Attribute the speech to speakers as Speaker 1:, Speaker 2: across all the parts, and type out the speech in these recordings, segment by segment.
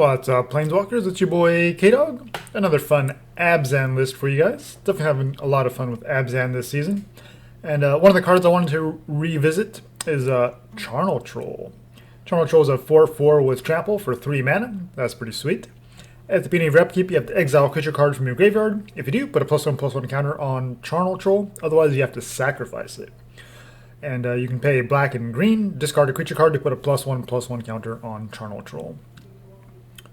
Speaker 1: What's up, Planeswalkers? It's your boy K-Dog. Another fun Abzan list for you guys. Definitely having a lot of fun with Abzan this season. And one of the cards I wanted to revisit is Charnel Troll. Charnel Troll is a 4/4 with Trample for 3 mana. That's pretty sweet. At the beginning of your upkeep, you have to exile a creature card from your graveyard. If you do, put a +1/+1 counter on Charnel Troll. Otherwise, you have to sacrifice it. And you can pay black and green, discard a creature card to put a +1/+1 counter on Charnel Troll.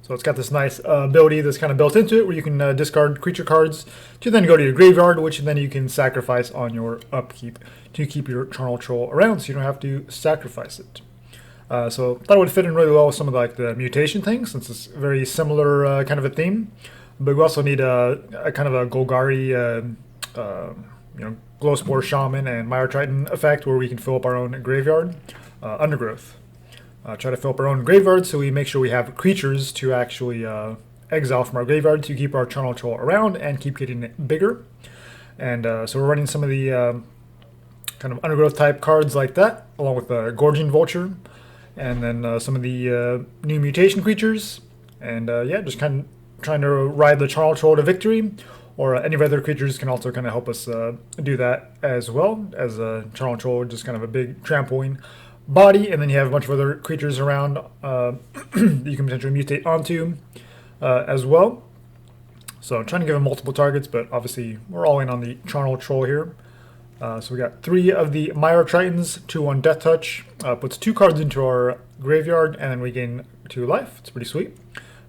Speaker 1: So it's got this nice ability that's kind of built into it where you can discard creature cards to then go to your graveyard, which then you can sacrifice on your upkeep to keep your Charnel Troll around so you don't have to sacrifice it. So I thought it would fit in really well with some of the mutation things since it's very similar kind of a theme. But we also need a kind of a Golgari, Glowspore Shaman and Mire Triton effect where we can fill up our own graveyard. Undergrowth. Try to fill up our own graveyard so we make sure we have creatures to actually exile from our graveyard to keep our Charnel Troll around and keep getting it bigger. And so we're running some of the kind of undergrowth type cards like that, along with the Gorging Vulture, and then some of the new mutation creatures. And yeah, just kind of trying to ride the Charnel Troll to victory. Or any of other creatures can also kind of help us do that as well, as Charnel Troll, just kind of a big trampling body, and then you have a bunch of other creatures around that you can potentially mutate onto as well. So I'm trying to give them multiple targets, but obviously we're all in on the Charnel Troll here. So we got 3 of the Mire Tritons, 2/1 Death Touch, puts 2 cards into our graveyard, and then we gain 2 life. It's pretty sweet.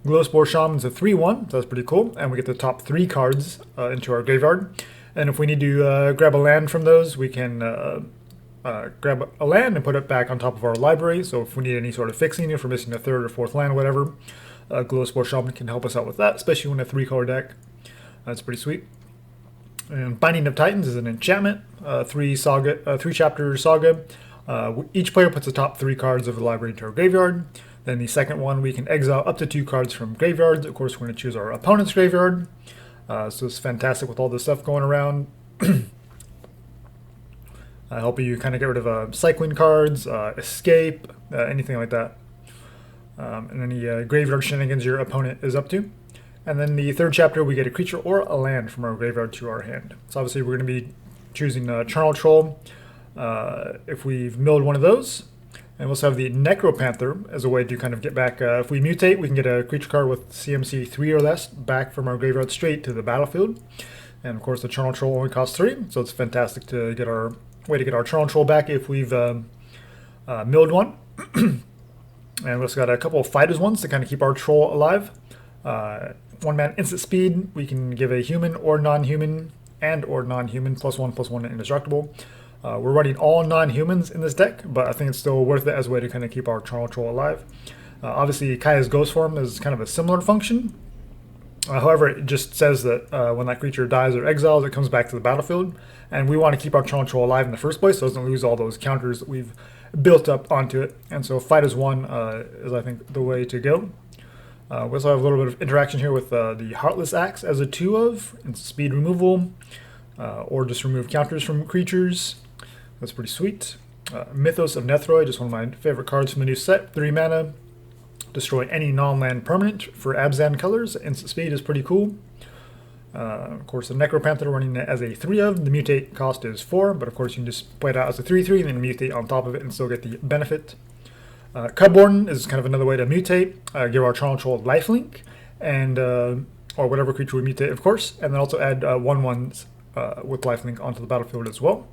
Speaker 1: Glowspore Shaman's a 3/1, so that's pretty cool, and we get the top 3 cards into our graveyard. And if we need to grab a land from those, we can grab a land and put it back on top of our library. So if we need any sort of fixing, if we're missing a 3rd or 4th land, whatever, Glowspore Shaman can help us out with that, especially when a 3-color deck. That's pretty sweet. And Binding of Titans is an enchantment, 3-chapter saga. Each player puts the top 3 cards of the library into our graveyard. Then the second one, we can exile up to 2 cards from graveyards. Of course, we're going to choose our opponent's graveyard. So it's fantastic with all this stuff going around. Helping you kind of get rid of cycling cards, escape, anything like that. And any graveyard shenanigans your opponent is up to. And then the 3rd chapter, we get a creature or a land from our graveyard to our hand. So obviously we're going to be choosing Charnel Troll if we've milled one of those. And we also have the Necropanther as a way to kind of get back. If we mutate, we can get a creature card with CMC 3 or less back from our graveyard straight to the battlefield. And of course the Charnel Troll only costs 3, so it's fantastic to get our way to get our Charnel Troll back if we've milled one. And we also got a couple of Fighters ones to kind of keep our Troll alive. 1-man instant speed, we can give a human or non-human or non-human +1/+1 indestructible. We're running all non-humans in this deck, but I think it's still worth it as a way to kind of keep our Charnel Troll alive. Obviously, Kaya's Ghost Form is kind of a similar function. However, it just says that when that creature dies or exiles, it comes back to the battlefield. And we want to keep our Charnel Troll alive in the first place so it doesn't lose all those counters that we've built up onto it. And so Fight as 1 is, I think, the way to go. We also have a little bit of interaction here with the Heartless Act as a 2-of, and speed removal, or just remove counters from creatures. That's pretty sweet. Mythos of Nethroi, just one of my favorite cards from the new set. 3 mana. Destroy any non-land permanent for Abzan colors. Instant speed is pretty cool. Of course, the Necropanther running it as a 3-of. The mutate cost is 4, but of course you can just play it out as a 3/3 and then mutate on top of it and still get the benefit. Cubwarden is kind of another way to mutate. Give our Charnel Troll lifelink, and or whatever creature we mutate, of course, and then also add 1/1s with lifelink onto the battlefield as well.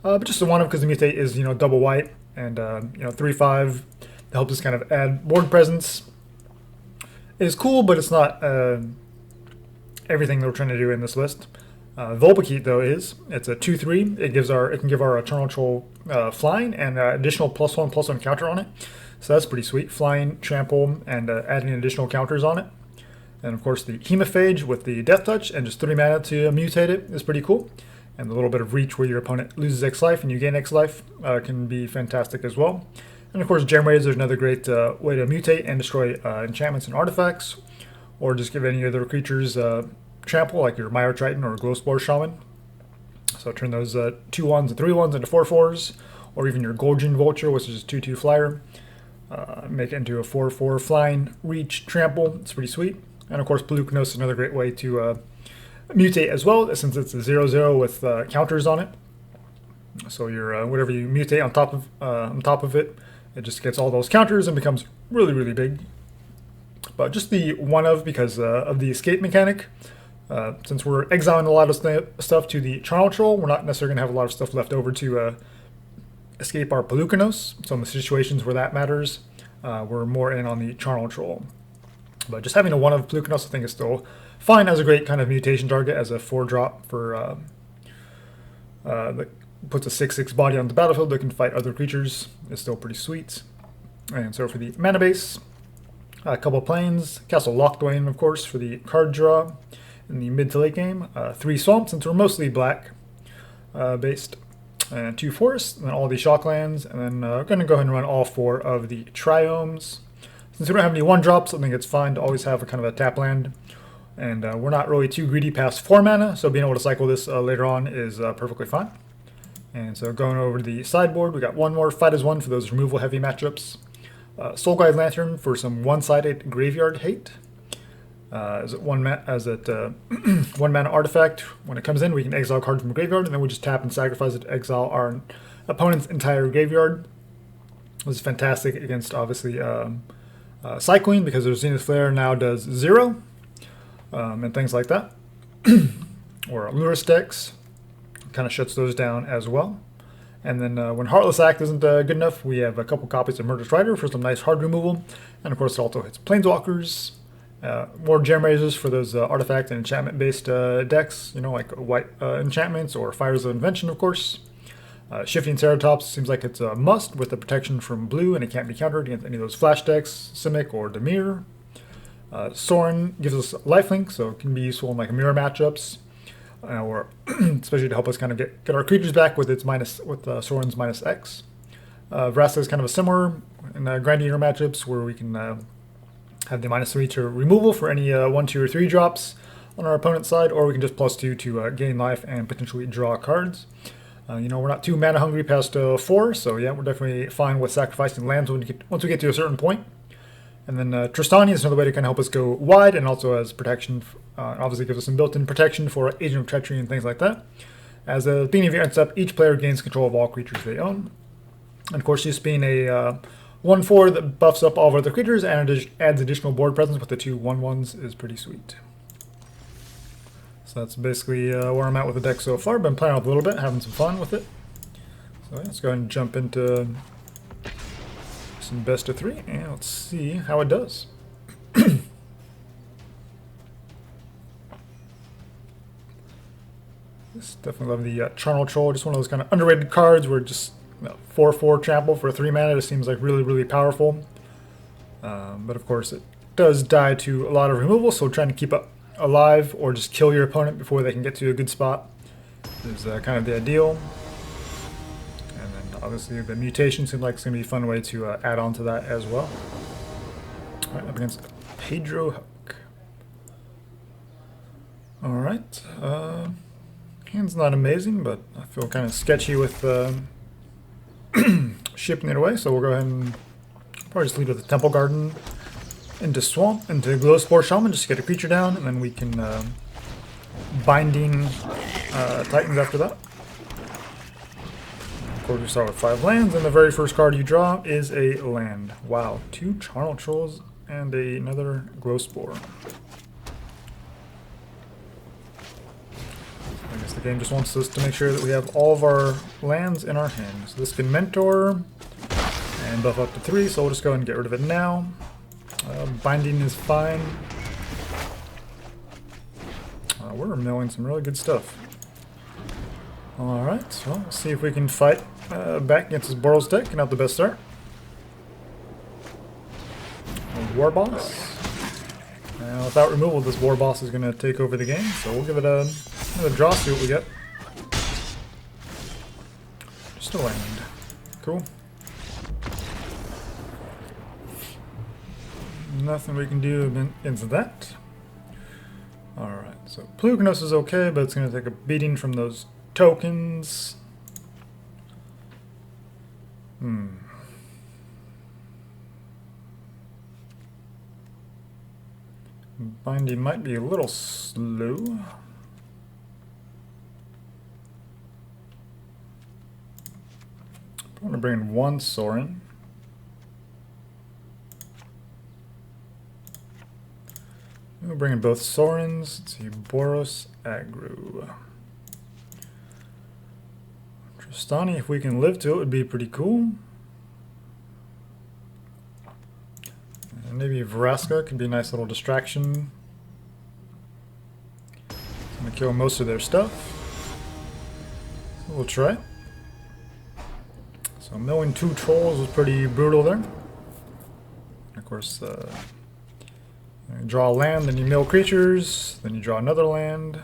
Speaker 1: But just a 1-of because the mutate is double white and 3/5 that helps us kind of add board presence. Is cool, but it's not everything that we're trying to do in this list. Vulpikeet though it's a 2/3. It can give our Charnel Troll flying and additional +1/+1 counter on it. So that's pretty sweet. Flying, trample, and adding additional counters on it. And of course the Hemophage with the Death Touch and just 3 mana to mutate it is pretty cool. And the little bit of reach where your opponent loses X life and you gain X life can be fantastic as well. And of course Gemrazer is another great way to mutate and destroy enchantments and artifacts, or just give any other creatures trample like your Mire Triton or Glowspore Shaman. So turn those 2/1s and 3/1s into 4/4s, or even your Gorging Vulture, which is just 2/2 flyer. make it into a 4/4 flying reach trample. It's pretty sweet. And of course, Polukranos is another great way to mutate as well, since it's a 0/0 with counters on it. So your whatever you mutate on top of it, it just gets all those counters and becomes really, really big. But just the one of, because of the escape mechanic, since we're exiling a lot of stuff to the Charnel Troll, we're not necessarily going to have a lot of stuff left over to escape our Polukranos. So in the situations where that matters, we're more in on the Charnel Troll. But just having a one of Polukranos, I think, is still fine as a great kind of mutation target, as a 4-drop for that puts a 6/6 body on the battlefield that can fight other creatures. Is still pretty sweet. And so for the mana base, a couple of plains, Castle Locthwain, of course, for the card draw in the mid to late game. 3 swamps, since we're mostly black based, and 2 forests, and then all the shocklands, and then we're going to go ahead and run all 4 of the Triomes. Since we don't have any 1-drops, I think it's fine to always have a kind of a tap land, and we're not really too greedy past 4 mana, so being able to cycle this later on is perfectly fine. And so going over to the sideboard, we got one more Fight as One for those removal heavy matchups. Soul Guide Lantern for some one-sided graveyard hate. One mana artifact. When it comes in, we can exile a card from the graveyard, and then we just tap and sacrifice it to exile our opponent's entire graveyard. This is fantastic against, obviously, Cycling, because their Zenith Flare now does 0, and things like that. Or Lurus decks. Kind of shuts those down as well. And then when Heartless Act isn't good enough, we have a couple copies of Murderous Rider for some nice hard removal. And of course, it also hits Planeswalkers. More Gemrazers for those artifact and enchantment-based decks, you know, like white enchantments or Fires of Invention, of course. Shifting Ceratops seems like it's a must with the protection from blue, and it can't be countered against any of those flash decks, Simic or Dimir. Sorin gives us lifelink, so it can be useful in like mirror matchups. Or especially to help us kind of get our creatures back with its Sorin's -X. Vraska is kind of a similar in Grandier matchups, where we can have the -3 to removal for any 1, 2, or 3 drops on our opponent's side, or we can just +2 to gain life and potentially draw cards. You know, we're not too mana hungry past 4, so yeah, we're definitely fine with sacrificing lands once we get to a certain point. And then Tristani is another way to kind of help us go wide, and also as protection. Obviously gives us some built-in protection for Agent of Treachery and things like that. As the beginning of your end step, each player gains control of all creatures they own. And of course, just being a 1/4 that buffs up all of our other creatures and adds additional board presence with the 2 1/1s is pretty sweet. So that's basically where I'm at with the deck so far. Been playing with it a little bit, having some fun with it. So yeah, let's go ahead and jump into some best of 3, and let's see how it does. Definitely love the Charnel Troll. Just one of those kind of underrated cards where just 4/4 trample for 3 mana just seems like really, really powerful. But of course, it does die to a lot of removal, so trying to keep it alive or just kill your opponent before they can get to a good spot is kind of the ideal. And then obviously the mutation seems like it's going to be a fun way to add on to that as well. All right, up against Pedro Hook. All right. Hand's not amazing, but I feel kind of sketchy with shipping it away, so we'll go ahead and probably just lead with the Temple Garden into Swamp, into Glowspore Shaman, just to get a creature down, and then we can Binding Titans after that. Of course, we start with 5 lands, and the very first card you draw is a land. Wow, 2 Charnel Trolls and another Glowspore. I guess the game just wants us to make sure that we have all of our lands in our hand. So this can Mentor and buff up to 3, so we'll just go ahead and get rid of it now. Binding is fine. We're milling some really good stuff. Alright, well, let's see if we can fight back against this Boros deck and have the best start. War Boss. Without removal, this War Boss is going to take over the game, so we'll give it another draw, see what we get. Just a land. Cool. Nothing we can do against that. Alright, so Polukranos is okay, but it's going to take a beating from those tokens. Binding might be a little slow. I want to bring in one Sorin. We'll bring in both Sorins. Let's see, Boros, Aggro. Tristani, if we can live to it, would be pretty cool. And maybe Vraska could be a nice little distraction. It's gonna kill most of their stuff. So we'll try. So milling 2 trolls was pretty brutal there. And of course, you draw a land, then you mill creatures, then you draw another land.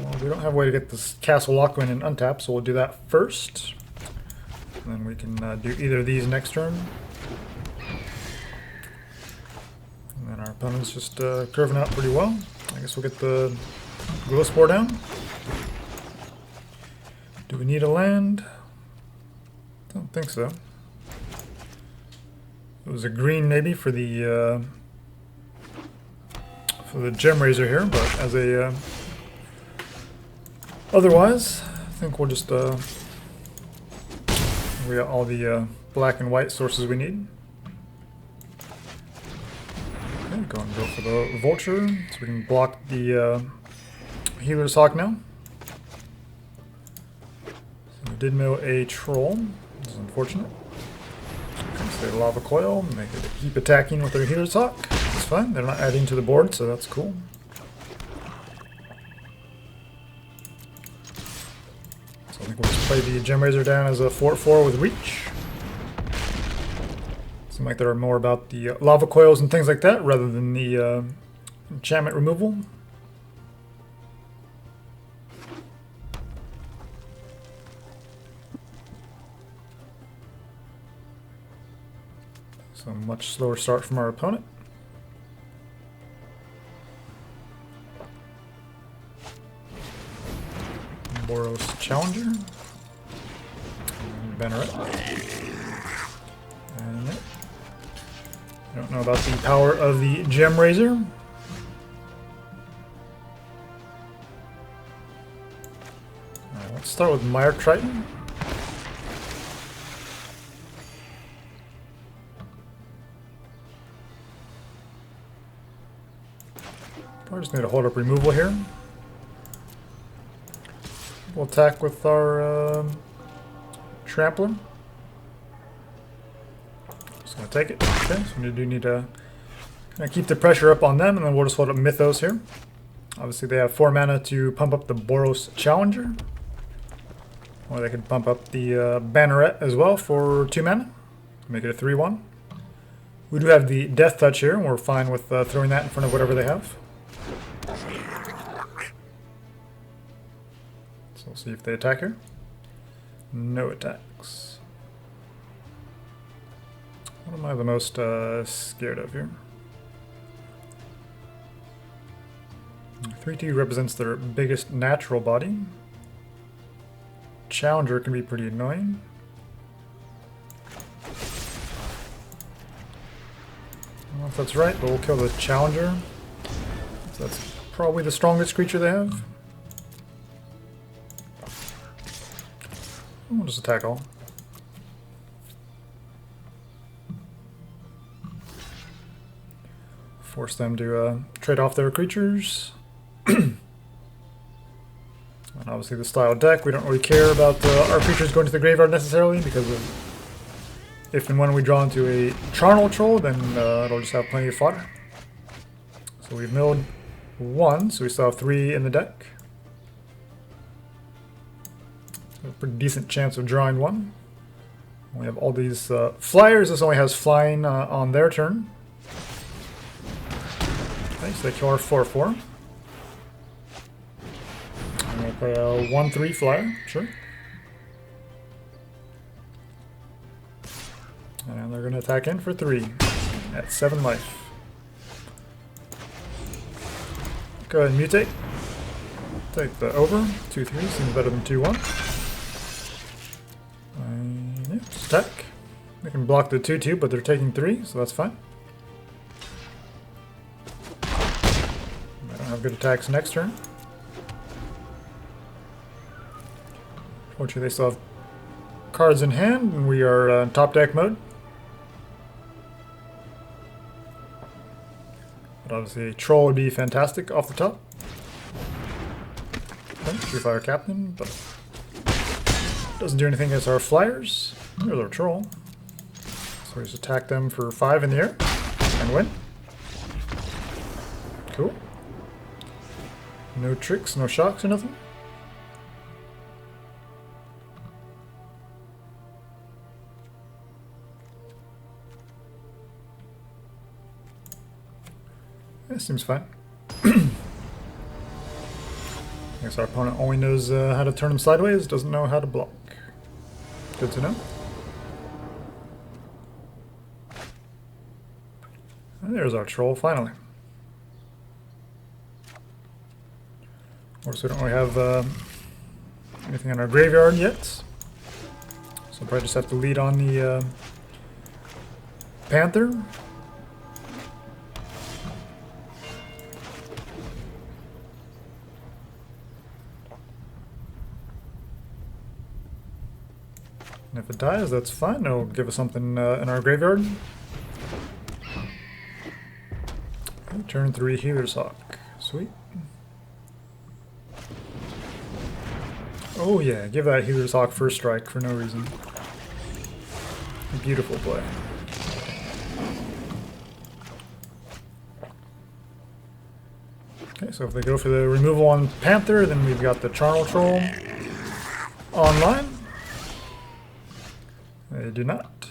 Speaker 1: Well, we don't have a way to get this Castle Locthwain and untap, so we'll do that first. And then we can do either of these next turn. And then our opponent's just curving out pretty well. I guess we'll get the Glowspore down. Do we need a land? Don't think so. It was a green maybe for the Gemrazer here, but as a otherwise, I think we'll just we got all the black and white sources we need. Okay, go for the Vulture, so we can block the Healer's Hawk now. So we did mill a Troll, this is unfortunate. Okay, so Lava Coil, make it keep attacking with their Healer's Hawk. That's fine, they're not adding to the board, so that's cool. So I think we'll just play the Gemrazer down as a 4/4 with Reach. Seems like they're more about the Lava Coils and things like that, rather than the enchantment removal. So a much slower start from our opponent. Boros Challenger. And Banneret. And I don't know about the power of the Gemrazer. Alright, let's start with Mire Triton. We just need to hold up removal here. We'll attack with our Trampler. Just gonna take it. Okay, so we do need to keep the pressure up on them, and then we'll just hold up Mythos here. Obviously, they have 4 mana to pump up the Boros Challenger, or they can pump up the Banneret as well for 2 mana, make it a 3/1. We do have the Death Touch here, and we're fine with throwing that in front of whatever they have. So we'll see if they attack here. No attacks. What am I the most scared of here? 3/2 represents their biggest natural body. Challenger can be pretty annoying. I don't know if that's right, but we'll kill the Challenger. So that's probably the strongest creature they have. We'll just attack all. Force them to trade off their creatures. And obviously the style deck, we don't really care about our creatures going to the graveyard necessarily, because if and when we draw into a Charnel Troll, then it'll just have plenty of fodder. So we've milled 1, so we still have 3 in the deck. So a pretty decent chance of drawing 1. We have all these flyers. This only has flying on their turn. Okay, so they kill our 4/4. I'm going to play a 1/3 flyer, sure. And they're going to attack in for 3 at 7 life. Go ahead and mutate. Take the over. 2/3 seems better than 2/1. Yeah, just attack. They can block the 2/2, but they're taking 3, so that's fine. good attacks next turn. Fortunately, they still have cards in hand, and we are top deck mode. But obviously, a troll would be fantastic off the top. Okay, True Fire Captain, but doesn't do anything against our flyers. There's our troll. So we just attack them for 5 in the air and win. Cool. No tricks, no shocks or nothing. That seems fine. I guess our opponent only knows how to turn them sideways, doesn't know how to block. Good to know. And there's our troll, finally. Of course, we don't really have anything in our graveyard yet. So we'll probably just have to lead on the Panther. And if it dies, that's fine. It'll give us something in our graveyard. Okay, turn 3 Healer's Hawk. Sweet. Oh yeah, give that Healer's Hawk first strike for no reason. A beautiful play. Okay, so if they go for the removal on Panther, then we've got the Charnel Troll online. They do not.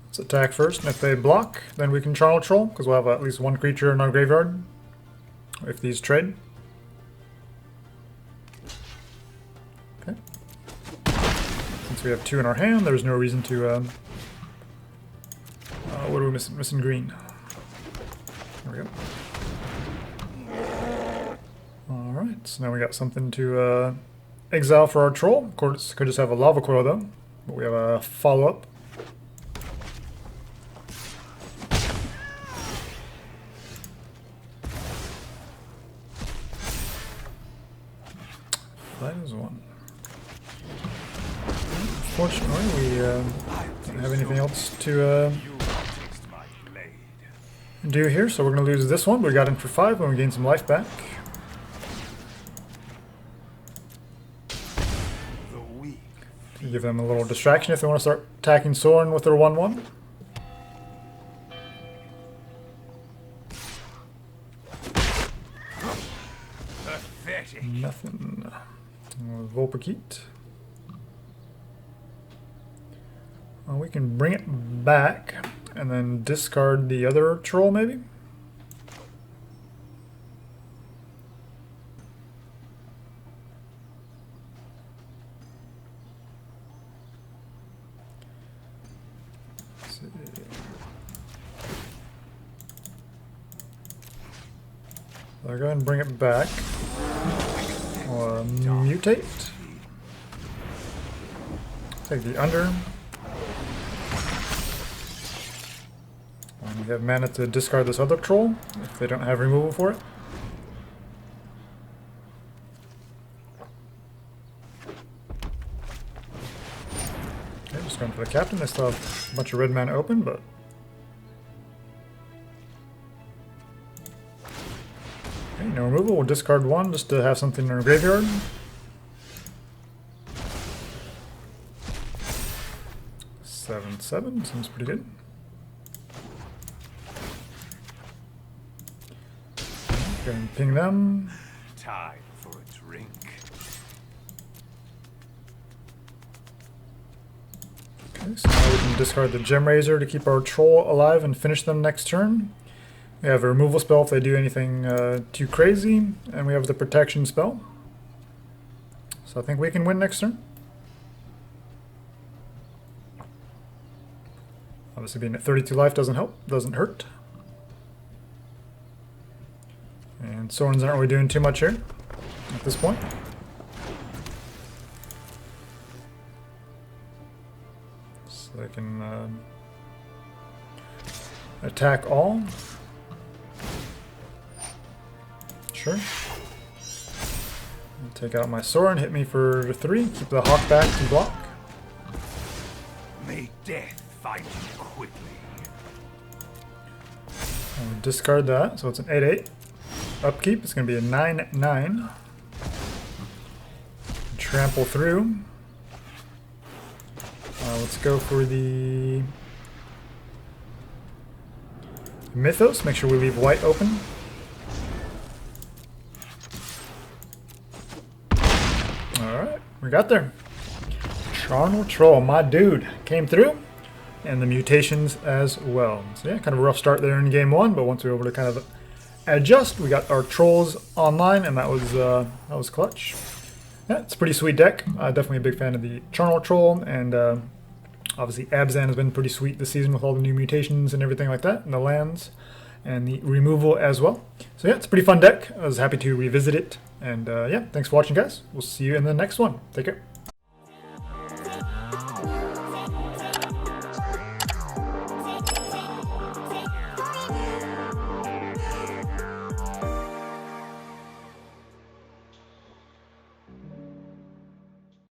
Speaker 1: Let's attack first, and if they block, then we can Charnel Troll, because we'll have at least 1 creature in our graveyard, if these trade. Okay. Since we have 2 in our hand, there's no reason to... what are we missing? Missing green. There we go. Alright, so now we got something to exile for our troll. Of course, could just have a Lava Coil though, but we have a follow-up. That is 1. Unfortunately, we don't have anything else to do here, so we're going to lose this one. We got in for 5 and we gain some life back. Give them a little distraction if they want to start attacking Sorin with their 1/1. Nothing. Vulpikeet. Well, we can bring it back and then discard the other troll, maybe? I'll go ahead and bring it back. Or mutate. Take the under. And we have mana to discard this other troll if they don't have removal for it. Okay, just going for the captain. They still have a bunch of red mana open, but no removal, we'll discard 1 just to have something in our graveyard. Seven, seems pretty good. Go and ping them.
Speaker 2: Time for a drink.
Speaker 1: Okay, so now we can discard the Gemrazer to keep our troll alive and finish them next turn. We have a removal spell if they do anything too crazy, and we have the protection spell. So I think we can win next turn. Obviously being at 32 life doesn't help, doesn't hurt. And Sorin's aren't really doing too much here at this point. So they can Attack all. Sure. I'll take out my Sorin, hit me for 3. Keep the Hawk back to block.
Speaker 2: May death find you quickly.
Speaker 1: I'll discard that, so it's an 8/8. Upkeep, it's going to be a 9/9. Trample through. Let's go for the Mythos. Make sure we leave white open. Alright, we got there. Charnel Troll, my dude, came through. And the mutations as well. So yeah, kind of a rough start there in game 1, but once we were able to kind of adjust, we got our trolls online, and that was clutch. Yeah, it's a pretty sweet deck. Definitely a big fan of the Charnel Troll, and obviously Abzan has been pretty sweet this season with all the new mutations and everything like that, and the lands, and the removal as well. So yeah, it's a pretty fun deck. I was happy to revisit it, and yeah, thanks for watching, guys. We'll see you in the next one. Take care.